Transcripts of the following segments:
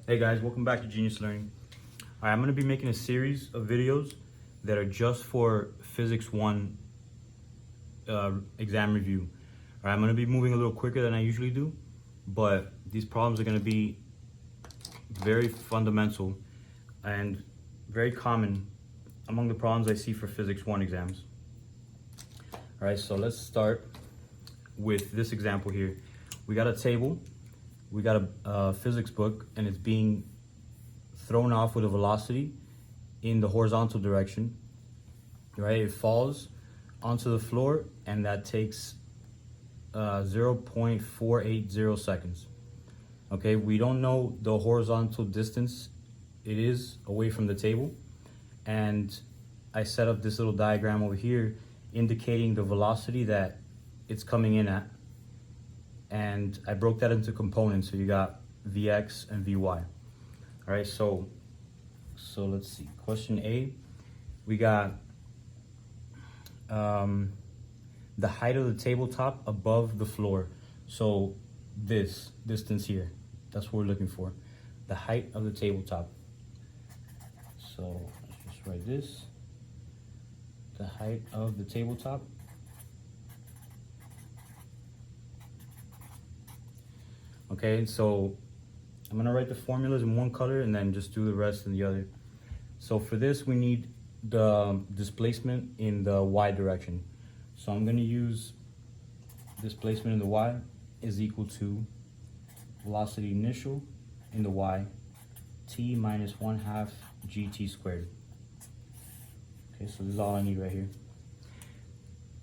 Hey guys, welcome back to Genius Learning. All right, I'm going to be making a series of videos that are just for Physics 1 exam review. All right, I'm going to be moving a little quicker than I usually do, but these problems are going to be very fundamental and very common among the problems I see for Physics 1 exams. All right, so let's start with this example here. We got a table. We got a physics book, and it's being thrown off with a velocity in the horizontal direction, right? It falls onto the floor, and that takes 0.480 seconds. Okay, we don't know the horizontal distance it is away from the table, and I set up this little diagram over here indicating the velocity that it's coming in at. And I broke that into components, so you got Vx and Vy. All right, so let's see. Question A, we got the height of the tabletop above the floor. So this distance here, that's what we're looking for, the height of the tabletop. So let's just write this, the height of the tabletop. Okay, so I'm gonna write the formulas in one color and then just do the rest in the other. So for this, we need the displacement in the y direction. So I'm gonna use displacement in the y is equal to velocity initial in the y, t minus 1/2 gt squared. Okay, so this is all I need right here.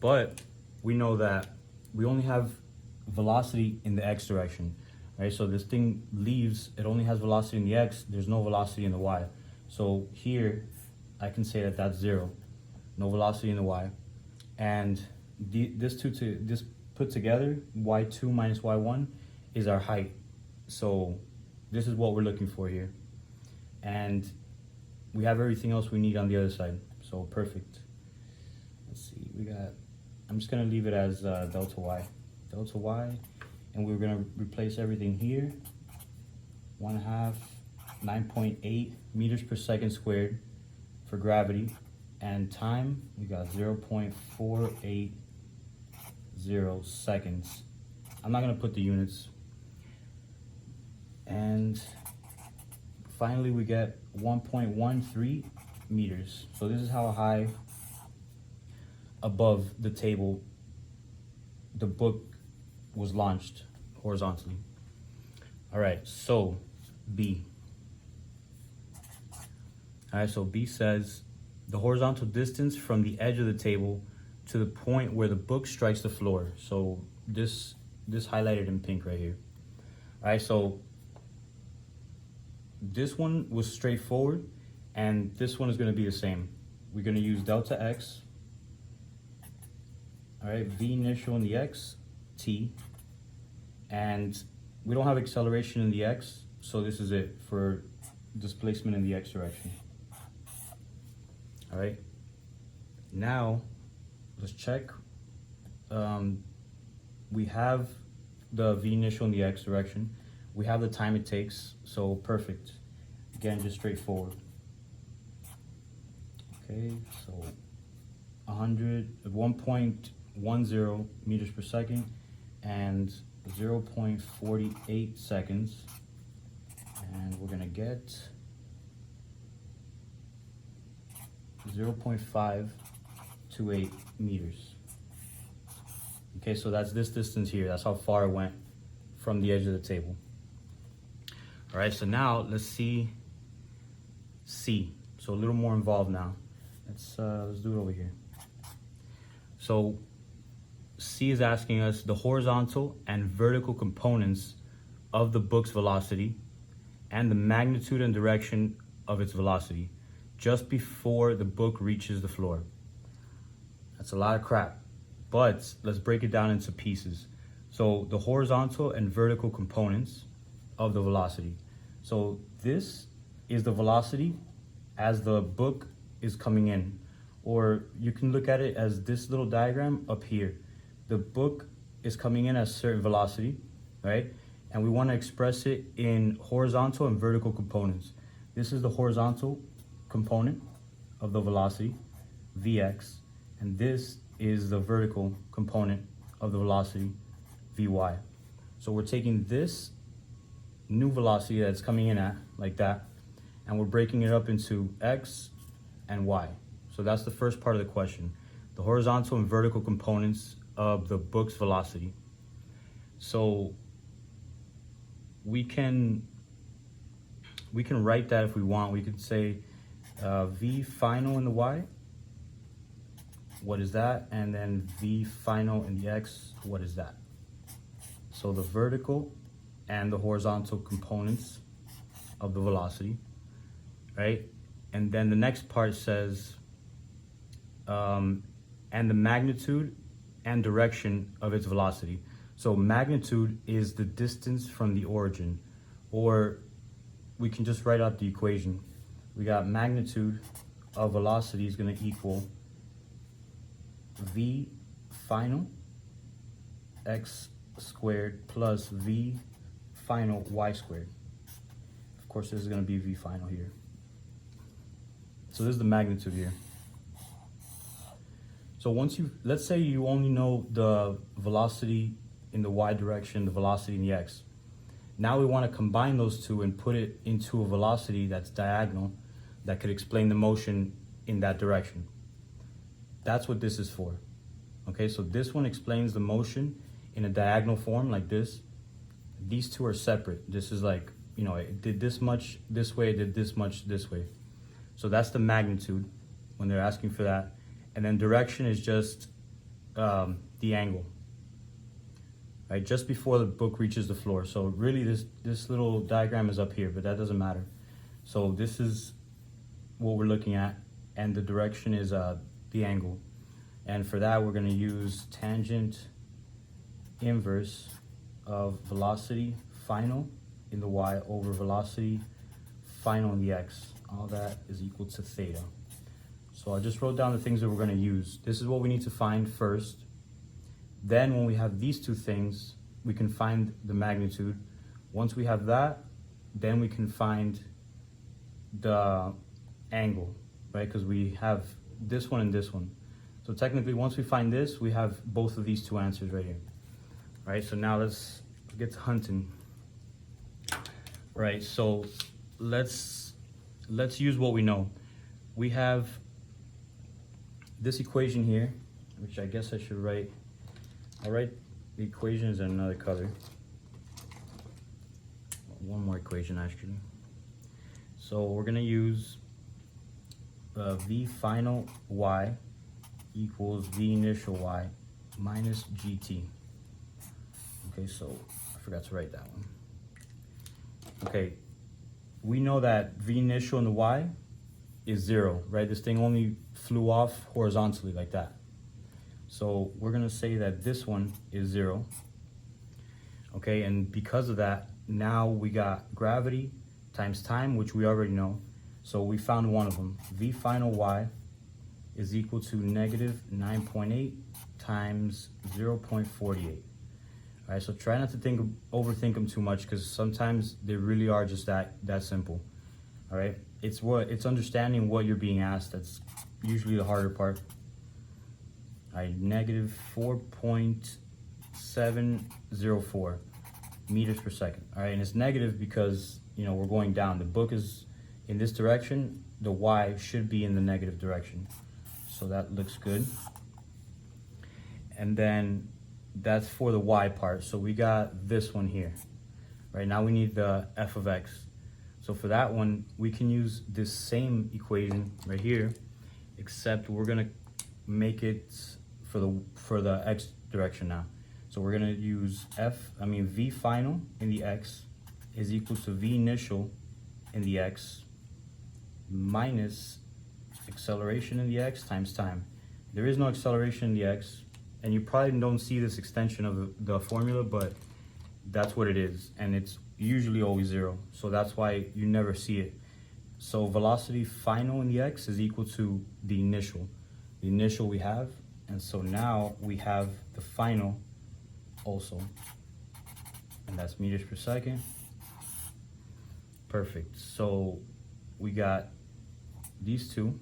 But we know that we only have velocity in the x direction. Right, so this thing leaves, it only has velocity in the x, there's no velocity in the y. So here, I can say that that's 0, no velocity in the y. And this put together, y2 minus y1, is our height. So this is what we're looking for here. And we have everything else we need on the other side, so perfect. Let's see, I'm just gonna leave it as delta y. And we're gonna replace everything here. 1/2, 9.8 meters per second squared for gravity. And time, we got 0.480 seconds. I'm not gonna put the units. And finally we get 1.13 meters. So this is how high above the table the book was launched horizontally. All right, so B. All right, so B says the horizontal distance from the edge of the table to the point where the book strikes the floor. So this highlighted in pink right here. All right, so this one was straightforward, and this one is going to be the same. We're going to use delta x. All right, V initial in the x, t, and we don't have acceleration in the x, so this is it for displacement in the x direction. All right, now let's check. We have the V initial in the x direction. We have the time it takes, so perfect. Again, just straightforward. Okay, so 1.10 meters per second and 0.48 seconds, and we're gonna get 0.528 meters. Okay, so that's this distance here. That's how far it went from the edge of the table. All right, so now let's see C. So a little more involved now. Let's do it over here. So C is asking us the horizontal and vertical components of the book's velocity and the magnitude and direction of its velocity just before the book reaches the floor. That's a lot of crap, but let's break it down into pieces. So the horizontal and vertical components of the velocity. So this is the velocity as the book is coming in, or you can look at it as this little diagram up here. The book is coming in at a certain velocity, right? and we want to express it in horizontal and vertical components. This is the horizontal component of the velocity, Vx, and this is the vertical component of the velocity, Vy. So we're taking this new velocity that's coming in at, like that, and we're breaking it up into x and y. So that's the first part of the question, the horizontal and vertical components of the book's velocity. So we can write that if we want. We could say v final in the y, what is that? And then v final in the x, what is that? So the vertical and the horizontal components of the velocity, right? And then the next part says, and the magnitude and direction of its velocity. So magnitude is the distance from the origin, or we can just write out the equation. We got magnitude of velocity is going to equal v final x squared plus v final y squared. Of course, this is going to be v final here. So this is the magnitude here. So once let's say you only know the velocity in the y direction, the velocity in the x. Now we want to combine those two and put it into a velocity that's diagonal, that could explain the motion in that direction. That's what this is for. Okay, so this one explains the motion in a diagonal form like this. These two are separate. This is like, you know, it did this much this way, it did this much this way. So that's the magnitude when they're asking for that. And then direction is just the angle, right? Just before the book reaches the floor. So really this little diagram is up here, but that doesn't matter. So this is what we're looking at, and the direction is the angle. And for that, we're going to use tangent inverse of velocity final in the y over velocity final in the x. All that is equal to theta. So I just wrote down the things that we're going to use. This is what we need to find first. Then when we have these two things, we can find the magnitude. Once we have that, then we can find the angle, right? Because we have this one and this one. So technically, once we find this, we have both of these two answers right here. Right, so now let's get to hunting. Right, so let's use what we know. We have this equation here, which I guess I should write. I'll write the equations in another color. One more equation actually. So we're gonna use v final y equals v initial y minus gt. Okay, so I forgot to write that one. Okay, we know that v initial in the y is 0, right? This thing only flew off horizontally like that. So we're gonna say that this one is 0. Okay, and because of that, now we got gravity times time, which we already know. So we found one of them. V final y is equal to negative 9.8 times 0.48. All right, so try not to overthink them too much, because sometimes they really are just that simple. All right, it's understanding what you're being asked that's usually the harder part. All right, negative 4.704 meters per second. All right, and it's negative because, you know, we're going down. The book is in this direction. The y should be in the negative direction. So that looks good. And then that's for the y part. So we got this one here. Right now we need the f of x. So for that one, we can use this same equation right here, except we're gonna make it for the x direction now. So we're gonna use v final in the x is equal to v initial in the x minus acceleration in the x times time. There is no acceleration in the x, and you probably don't see this extension of the formula, but that's what it is, and it's usually always 0, so that's why you never see it. So velocity final in the x is equal to the initial. The initial we have, and so now we have the final also. and that's meters per second. Perfect. So we got these two,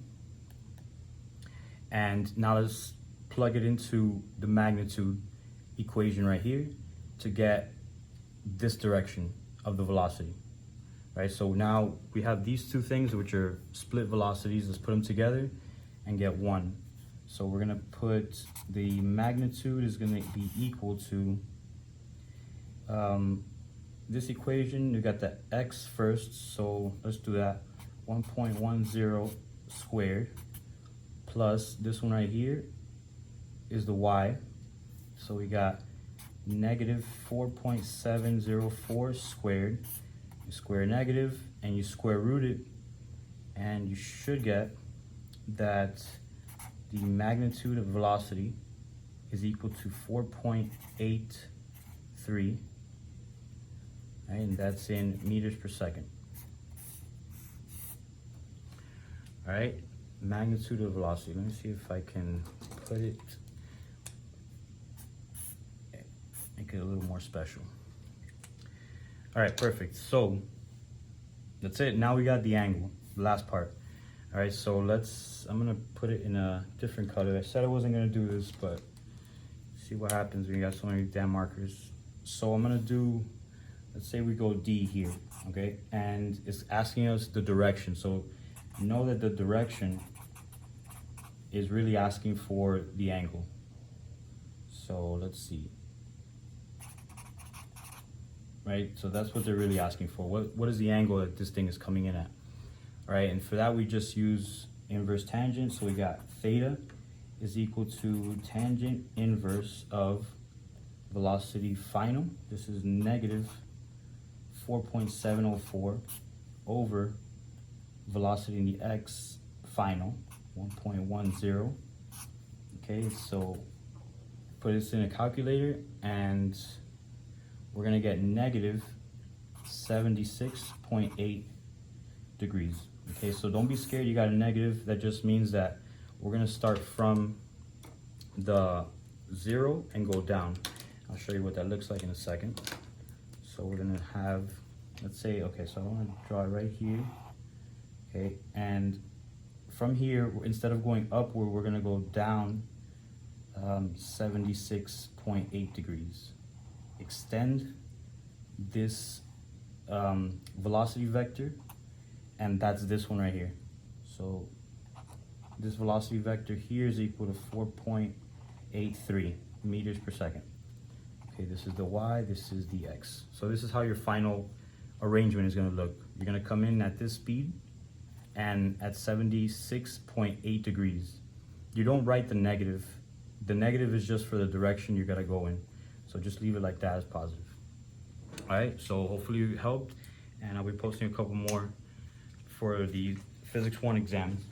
and now let's plug it into the magnitude equation right here to get this direction of the velocity, right? So now we have these two things, which are split velocities. Let's put them together and get one. So we're gonna put the magnitude is gonna be equal to this equation. You got the x first, so let's do that. 1.10 squared plus this one right here is the y. So we got negative 4.704 squared. You square negative and you square root it, and you should get that the magnitude of velocity is equal to 4.83, right? And that's in meters per second. All right, magnitude of velocity. Let me see if I can put it, make it a little more special. All right, perfect. So that's it. Now we got the angle, the last part. All right, so I'm gonna put it in a different color. I said I wasn't gonna do this, but see what happens when you got so many damn markers. So I'm gonna do, let's say we go D here, okay? And it's asking us the direction. So know that the direction is really asking for the angle. So let's see. Right, so that's what they're really asking for. What is the angle that this thing is coming in at? All right, and for that we just use inverse tangent. So we got theta is equal to tangent inverse of velocity final. This is negative 4.704 over velocity in the x final, 1.10. Okay, so put this in a calculator and we're gonna get negative 76.8 degrees. Okay, so don't be scared you got a negative. That just means that we're gonna start from the 0 and go down. I'll show you what that looks like in a second. So we're gonna have, let's say, okay, so I wanna draw it right here. Okay, and from here, instead of going upward, we're gonna go down 76.8 degrees. Extend this velocity vector, and that's this one right here. So this velocity vector here is equal to 4.83 meters per second. Okay, this is the y, this is the x. So this is how your final arrangement is gonna look. You're gonna come in at this speed and at 76.8 degrees. You don't write the negative. The negative is just for the direction you gotta go in. So just leave it like that as positive. All right, so hopefully it helped, and I'll be posting a couple more for the Physics 1 exams.